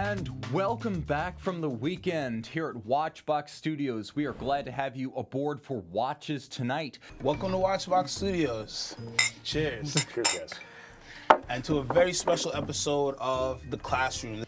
And welcome back from the weekend here at Watchbox Studios. We are glad to have you aboard for watches tonight. Welcome to Watchbox Studios. Cheers. Cheers, guys. And to a very special episode of The Classroom.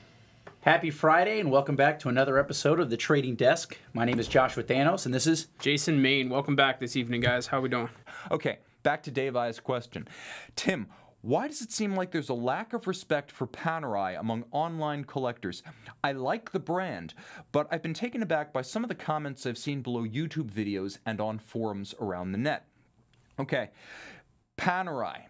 Happy Friday and welcome back to another episode of The Trading Desk. My name is Joshua Thanos and this is Jason Main. Welcome back this evening, guys. How we doing? Okay, back to Dave I's question. Tim, why does it seem like there's a lack of respect for Panerai among online collectors? I like the brand, but I've been taken aback by some of the comments I've seen below YouTube videos and on forums around the net. Okay, Panerai.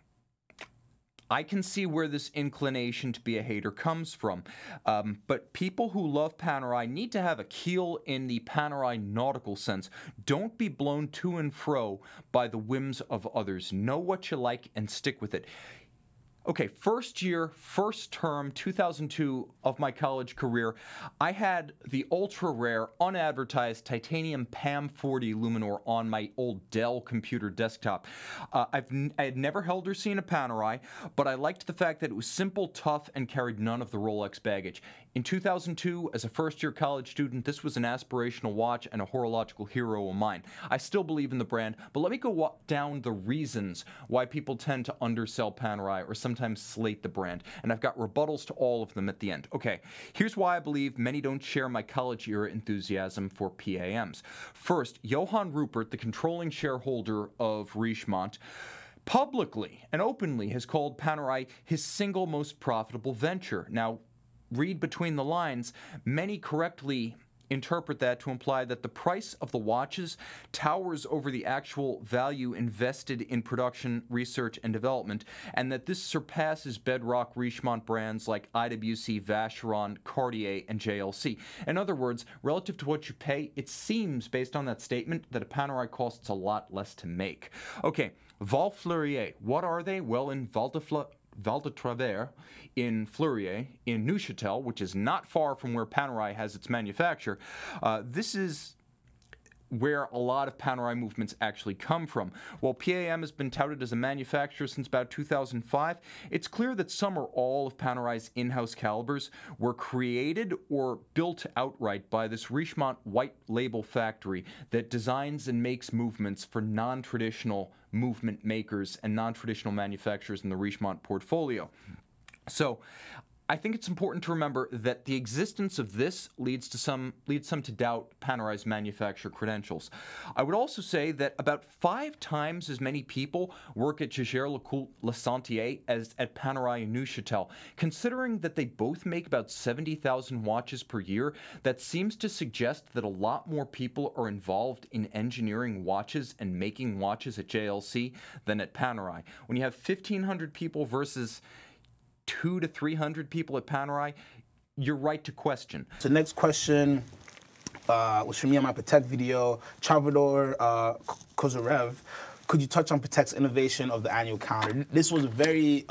I can see where this inclination to be a hater comes from, but people who love Panerai need to have a keel in the Panerai nautical sense. Don't be blown to and fro by the whims of others. Know what you like and stick with it. Okay, first year, first term, 2002 of my college career, I had the ultra-rare, unadvertised titanium PAM40 Luminor on my old Dell computer desktop. I had never held or seen a Panerai, but I liked the fact that it was simple, tough, and carried none of the Rolex baggage. In 2002, as a first-year college student, this was an aspirational watch and a horological hero of mine. I still believe in the brand, but let me go down the reasons why people tend to undersell Panerai or sometimes slate the brand, and I've got rebuttals to all of them at the end. Okay, here's why I believe many don't share my college-era enthusiasm for PAMs. First, Johann Rupert, the controlling shareholder of Richemont, publicly and openly has called Panerai his single most profitable venture. Now, read between the lines, many correctly interpret that to imply that the price of the watches towers over the actual value invested in production, research, and development, and that this surpasses bedrock Richemont brands like IWC, Vacheron, Cartier, and JLC. In other words, relative to what you pay, it seems, based on that statement, that a Panerai costs a lot less to make. Okay, Val Fleurier, what are they? Well, in Val de Travers, in Fleurier, in Neuchâtel, which is not far from where Panerai has its manufacture. This is where a lot of Panerai movements actually come from. While PAM has been touted as a manufacturer since about 2005, it's clear that some or all of Panerai's in-house calibers were created or built outright by this Richemont white label factory that designs and makes movements for non-traditional movement makers and non-traditional manufacturers in the Richemont portfolio. So, I think it's important to remember that the existence of this leads some to doubt Panerai's manufacturer credentials. I would also say that about 5 times as many people work at Jaeger-LeCoultre as at Panerai and Neuchâtel. Considering that they both make about 70,000 watches per year, that seems to suggest that a lot more people are involved in engineering watches and making watches at JLC than at Panerai. When you have 1,500 people versus 200 to 300 people at Panerai, you're right to question. So the next question was from me on my Patek video. Salvador Kozarev, could you touch on Patek's innovation of the annual calendar? This was a very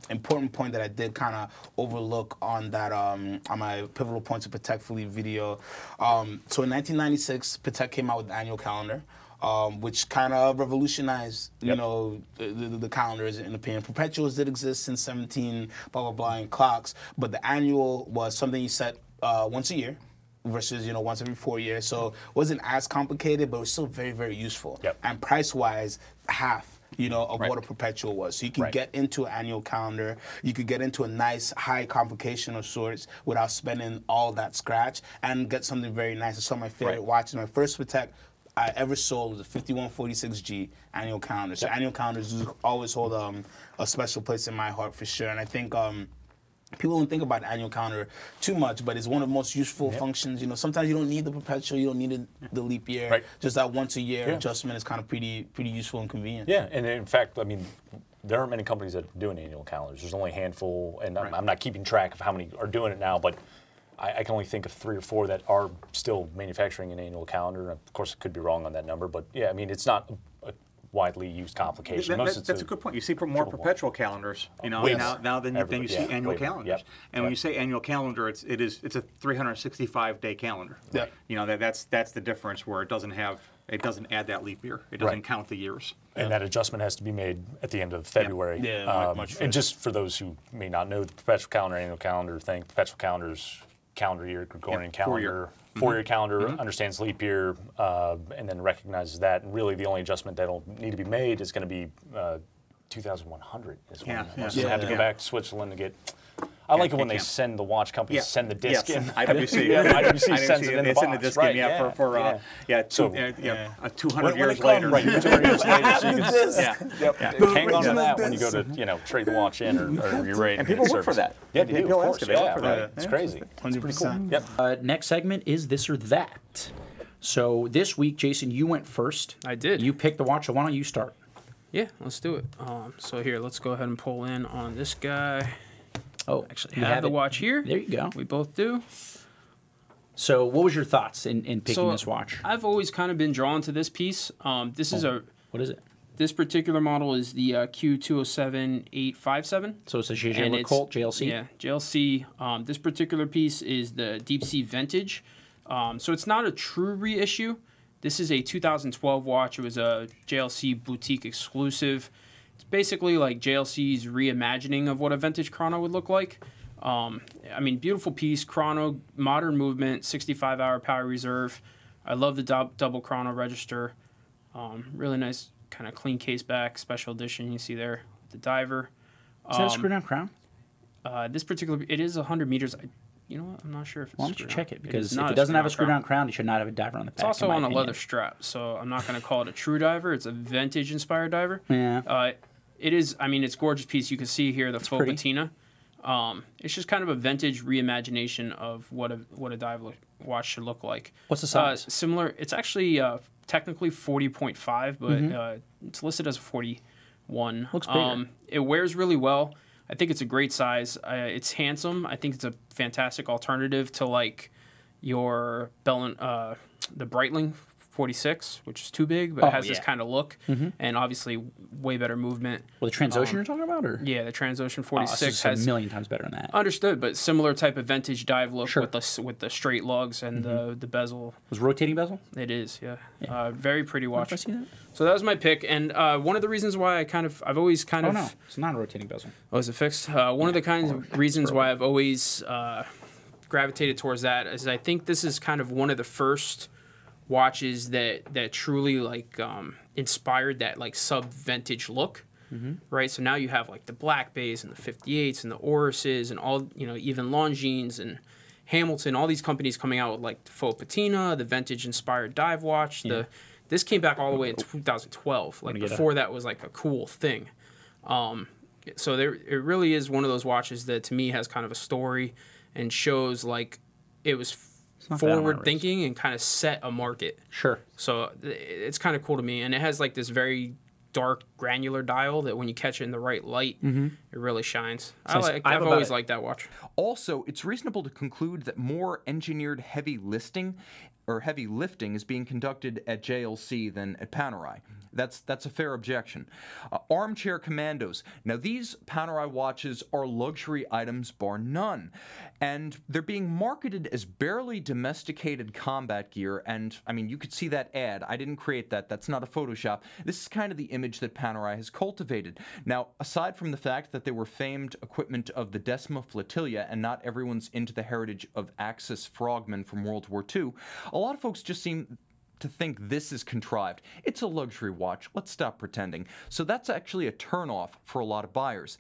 important point that I did kind of overlook on that on my Pivotal Points of Patek Philippe video. So in 1996, Patek came out with the annual calendar. Which kind of revolutionized, you know, the calendars in opinion. Perpetuals did exist since 17, blah, blah, blah, and clocks, but the annual was something you set once a year versus, you know, once every 4 years. So it wasn't as complicated, but it was still very, very useful. And price-wise, half, you know, of what a perpetual was. So you can get into an annual calendar, you could get into a nice high complication of sorts without spending all that scratch and get something very nice. It's some of my favorite watches. My first Patek I ever sold was a 5146G annual calendar. So annual calendars always hold a special place in my heart for sure. And I think people don't think about the annual calendar too much, but it's one of the most useful functions. You know, sometimes you don't need the perpetual, you don't need the leap year. Just that once a year adjustment is kind of pretty useful and convenient. Yeah, and in fact, I mean, there aren't many companies that do annual calendars. There's only a handful, and I'm not keeping track of how many are doing it now, but I can only think of 3 or 4 that are still manufacturing an annual calendar. Of course, it could be wrong on that number, but yeah, I mean, it's not a widely used complication. That's a good point. You see more perpetual calendars, you know, now than you see annual calendars. And when you say annual calendar, it's a 365-day calendar. You know, that's the difference where it doesn't add that leap year. It doesn't count the years. And that adjustment has to be made at the end of February. Much and just for those who may not know the perpetual calendar, annual calendar thing, perpetual calendars calendar year, Gregorian calendar, four-year calendar, understands leap year, and then recognizes that. And really, the only adjustment that'll need to be made is going to be 2100. Is when you have to go back to Switzerland to get. I like it when they send the watch companies send the disc in. IWC, IWC sends it in the box. Send the disc in, for 200 years later. Right, 200 years later, so you can hang on to that when you go to trade the watch in or you're ready. And people work for that. Yeah, they do, of course. Right. It's crazy. 100%. It's pretty cool. Yep. Next segment is This or That. So this week, Jason, you went first. I did. You picked the watch, so why don't you start? Yeah, let's do it. So here, let's go ahead and pull in on this guy. Oh, Actually, I have the watch here. There you go. We both do. So what was your thoughts in picking this watch? I've always kind of been drawn to this piece. This is What is it? This particular model is the Q207857. So it's a Jaeger-LeCoultre JLC? Yeah, JLC. This particular piece is the Deep Sea Vintage. So it's not a true reissue. This is a 2012 watch. It was a JLC boutique exclusive. It's basically like JLC's reimagining of what a vintage chrono would look like. I mean, beautiful piece, chrono, modern movement, 65-hour power reserve. I love the double chrono register. Really nice, kind of clean case back, special edition. You see there, the diver. Is that a screw-down crown? This particular, it is 100 meters. You know what? I'm not sure if it's. Why don't you check it? Because if not it doesn't have a screw-down crown, you should not have a diver on the back. It's also on a leather strap, so I'm not going to call it a true diver. It's a vintage-inspired diver. Yeah. It is. I mean, it's a gorgeous piece. You can see here the faux patina. It's just kind of a vintage reimagination of what a diver watch should look like. What's the size? Similar. It's actually technically 40.5, but it's listed as a 41. Looks bigger. It wears really well. I think it's a great size. It's handsome. I think it's a fantastic alternative to like your the Breitling 46, which is too big, but it has this kind of look, and obviously way better movement. Well, the Transocean you're talking about, or yeah, the Transocean 46 has a million times better than that. Understood, but similar type of vintage dive look with the straight lugs and the bezel. Was rotating bezel? It is, yeah. Very pretty watch. If I see that? So that was my pick, and one of the reasons why I've always kind of. Oh no, it's not a rotating bezel. Oh, is it fixed? One of the kinds of reasons why I've always gravitated towards that is I think this is kind of one of the first watches that truly like inspired that like sub-vintage look, right? So now you have like the Black Bays and the 58s and the Oruses and all, even Longines and Hamilton, all these companies coming out with like the faux patina, the vintage-inspired dive watch. Yeah. This came back all the way in 2012. Like before that was like a cool thing. So it really is one of those watches that to me has kind of a story and shows like it was forward thinking and kind of set a market. Sure. So it's kind of cool to me, and it has like this very dark granular dial that when you catch it in the right light, it really shines. I've always liked that watch. Also, it's reasonable to conclude that more engineered heavy lifting is being conducted at JLC than at Panerai. That's a fair objection. Armchair commandos. Now, these Panerai watches are luxury items bar none, and they're being marketed as barely domesticated combat gear, and, I mean, you could see that ad. I didn't create that. That's not a Photoshop. This is kind of the image that Panerai has cultivated. Now, aside from the fact that they were famed equipment of the Decima Flotilla, and not everyone's into the heritage of Axis frogmen from World War II, a lot of folks just seem to think this is contrived. It's a luxury watch. Let's stop pretending. So that's actually a turnoff for a lot of buyers.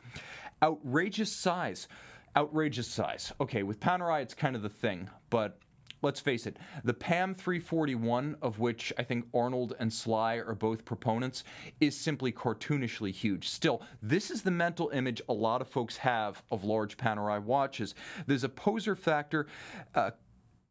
Outrageous size. Outrageous size. Okay, with Panerai, it's kind of the thing, but let's face it, the PAM 341, of which I think Arnold and Sly are both proponents, is simply cartoonishly huge. Still, this is the mental image a lot of folks have of large Panerai watches. There's a poser factor,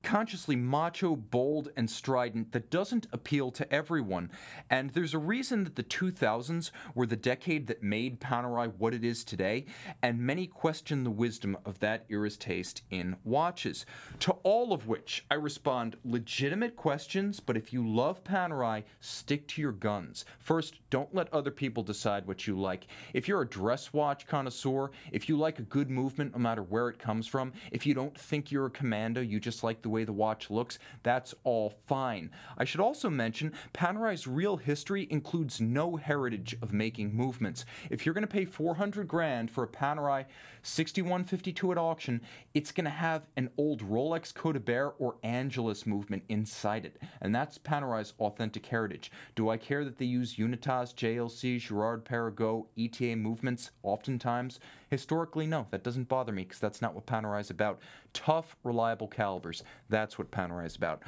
consciously macho, bold, and strident that doesn't appeal to everyone. And there's a reason that the 2000s were the decade that made Panerai what it is today, and many question the wisdom of that era's taste in watches. To all of which I respond, legitimate questions, but if you love Panerai, stick to your guns. First, don't let other people decide what you like. If you're a dress watch connoisseur, if you like a good movement no matter where it comes from, if you don't think you're a commando, you just like the the way the watch looks, that's all fine. I should also mention, Panerai's real history includes no heritage of making movements. If you're going to pay 400 grand for a Panerai 6152 at auction, it's going to have an old Rolex Côte de Bear or Angelus movement inside it. And that's Panerai's authentic heritage. Do I care that they use Unitas, JLC, Girard-Perregaux, ETA movements oftentimes? Historically, no. That doesn't bother me because that's not what Panerai is about. Tough, reliable calibers. That's what Panerai is about.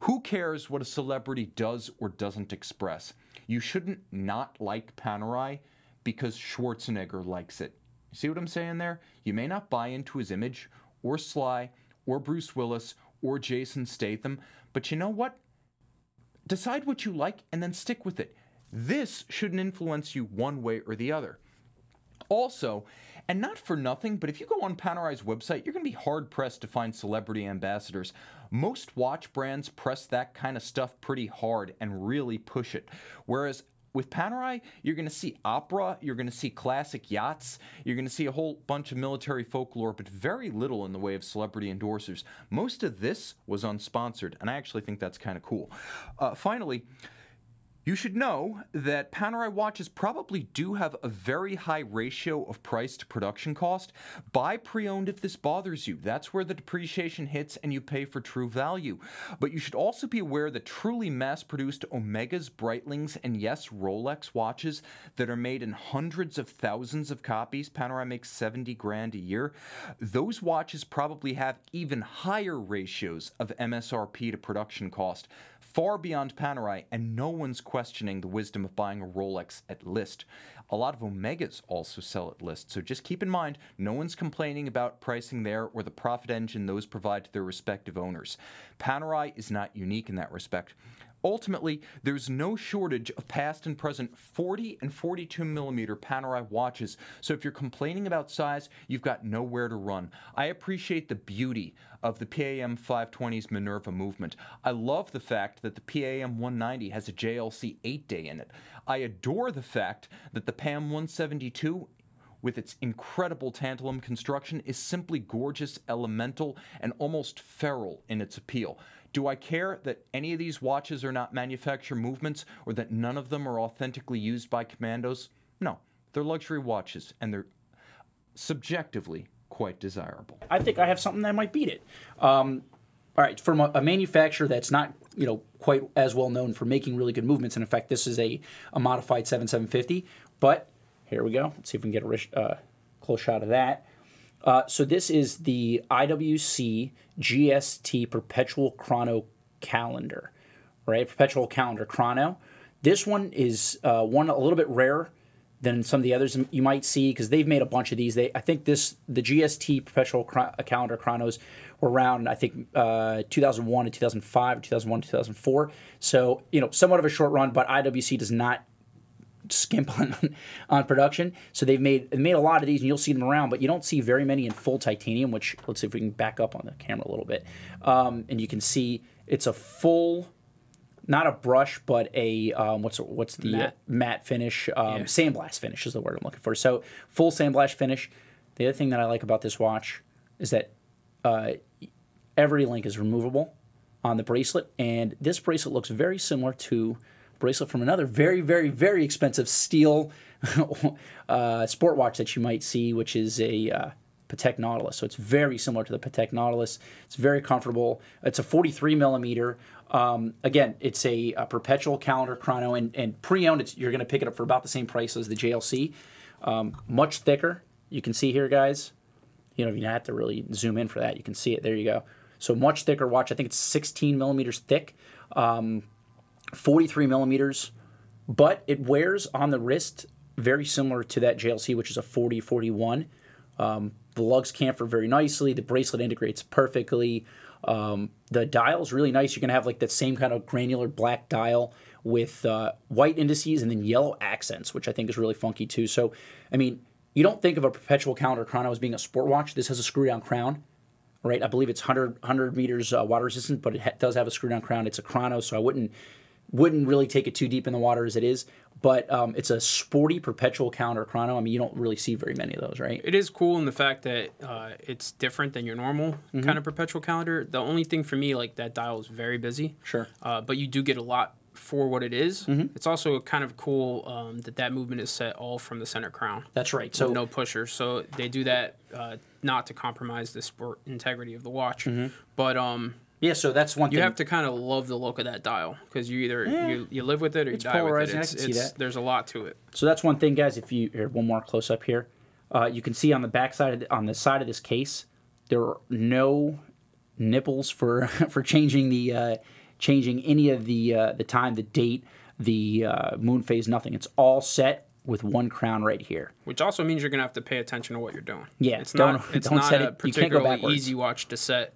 Who cares what a celebrity does or doesn't express? You shouldn't not like Panerai because Schwarzenegger likes it. See what I'm saying there? You may not buy into his image, or Sly, or Bruce Willis, or Jason Statham, but you know what? Decide what you like and then stick with it. This shouldn't influence you one way or the other. Also, and not for nothing, but if you go on Panerai's website, you're going to be hard-pressed to find celebrity ambassadors. Most watch brands press that kind of stuff pretty hard and really push it. Whereas with Panerai, you're going to see opera, you're going to see classic yachts, you're going to see a whole bunch of military folklore, but very little in the way of celebrity endorsers. Most of this was unsponsored, and I actually think that's kind of cool. Finally, you should know that Panerai watches probably do have a very high ratio of price to production cost. Buy pre-owned if this bothers you. That's where the depreciation hits and you pay for true value. But you should also be aware that truly mass-produced Omegas, Breitlings, and yes, Rolex watches that are made in hundreds of thousands of copies, Panerai makes 70 grand a year, those watches probably have even higher ratios of MSRP to production cost, far beyond Panerai, and no one's questioning the wisdom of buying a Rolex at list. A lot of Omegas also sell at list, so just keep in mind, no one's complaining about pricing there or the profit engine those provide to their respective owners. Panerai is not unique in that respect. Ultimately, there's no shortage of past and present 40 and 42 millimeter Panerai watches, so if you're complaining about size, you've got nowhere to run. I appreciate the beauty of the PAM 520's Minerva movement. I love the fact that the PAM 190 has a JLC 8-day in it. I adore the fact that the PAM 172 with its incredible tantalum construction is simply gorgeous, elemental, and almost feral in its appeal. Do I care that any of these watches are not manufacturer movements or that none of them are authentically used by commandos? No, they're luxury watches and they're subjectively quite desirable. I think I have something that might beat it. All right, from a manufacturer that's not, quite as well known for making really good movements, and in fact, this is a modified 7750, but here we go. Let's see if we can get a close shot of that. So this is the IWC GST Perpetual Chrono Calendar, right? Perpetual Calendar Chrono. This one is one a little bit rarer than some of the others you might see because they've made a bunch of these. I think the GST Perpetual Calendar Chronos were around, I think, 2001 to 2005, 2001 to 2004. So, somewhat of a short run, but IWC does not skimp on production. So they've made a lot of these, and you'll see them around, but you don't see very many in full titanium, which, let's see if we can back up on the camera a little bit. And you can see it's a full, not a brush, but a, what's the matte finish, sandblast finish is the word I'm looking for. So full sandblast finish. The other thing that I like about this watch is that every link is removable on the bracelet, and this bracelet looks very similar to bracelet from another very, very, very expensive steel sport watch that you might see, which is a Patek Nautilus. So it's very similar to the Patek Nautilus. It's very comfortable. It's a 43 millimeter. Again, it's a perpetual calendar chrono, and pre-owned, you're going to pick it up for about the same price as the JLC. Much thicker. You can see here, guys. You don't even have to really zoom in for that. You can see it. There you go. So much thicker watch. I think it's 16 millimeters thick. 43 millimeters, but it wears on the wrist very similar to that JLC, which is a 40-41. The lugs camfer very nicely. The bracelet integrates perfectly. The dial is really nice. You're going to have like that same kind of granular black dial with white indices and then yellow accents, which I think is really funky too. So, I mean, you don't think of a perpetual calendar chrono as being a sport watch. This has a screw-down crown, right? I believe it's 100 meters water resistant, but it does have a screw-down crown. It's a chrono, so I wouldn't wouldn't really take it too deep in the water as it is. But it's a sporty perpetual calendar chrono. I mean, you don't really see very many of those, right? It is cool in the fact that it's different than your normal kind of perpetual calendar. The only thing for me, like that dial is very busy. Sure. But you do get a lot for what it is. It's also kind of cool that movement is set all from the center crown. That's right. So no pushers. So they do that not to compromise the sport integrity of the watch. But yeah, so that's one thing. You have to kind of love the look of that dial because you either you live with it or you die with it. I can see that. There's a lot to it. So that's one thing, guys. If you here, one more close up here, you can see on the back side on the side of this case, there are no nipples for for changing the changing any of the time, the date, the moon phase, nothing. It's all set with one crown right here. Which also means you're gonna have to pay attention to what you're doing. Yeah, it's not set a particularly easy watch to set.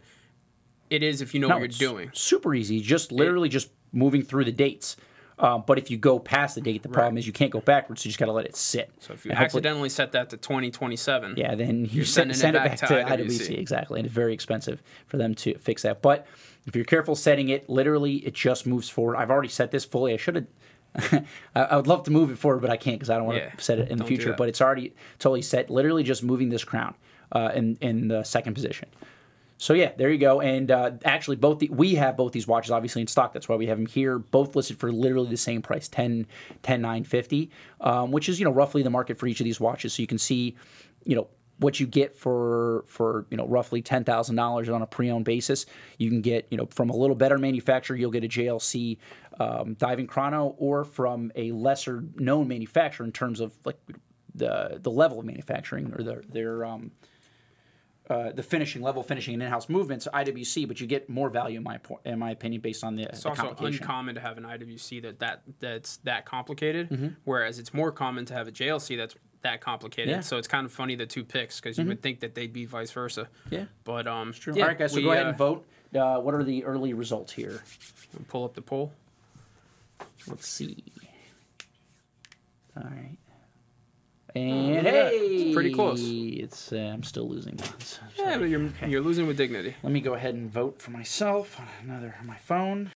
It is if you know what you're doing. Super easy, just literally just moving through the dates. But if you go past the date, the problem is you can't go backwards, so you just got to let it sit. So if you accidentally set that to 2027, yeah, then you send it back to IWC. Exactly, and it's very expensive for them to fix that. But if you're careful setting it, literally it just moves forward. I've already set this fully. I should have. I would love to move it forward, but I can't because I don't want to set it in the future. But it's already totally set. Literally just moving this crown in the second position. So yeah, there you go. And actually, we have both these watches obviously in stock. That's why we have them here. Both listed for literally the same price, $10,950, which is roughly the market for each of these watches. So you can see, what you get for roughly $10,000 on a pre-owned basis. You can get from a little better manufacturer, you'll get a JLC diving chrono, or from a lesser known manufacturer in terms of like the level of manufacturing or their the finishing level, finishing and in-house movements, IWC, but you get more value in my opinion based on the It's also uncommon to have an IWC that's that complicated, whereas it's more common to have a JLC that's that complicated. Yeah. So it's kind of funny the two picks because you would think that they'd be vice versa. Yeah, but it's true. Yeah, all right, guys, so go ahead and vote. What are the early results here? We'll pull up the poll. Let's see. All right. And hey, it's pretty close. It's I'm still losing ones. Yeah, but you're losing with dignity. Let me go ahead and vote for myself on my phone.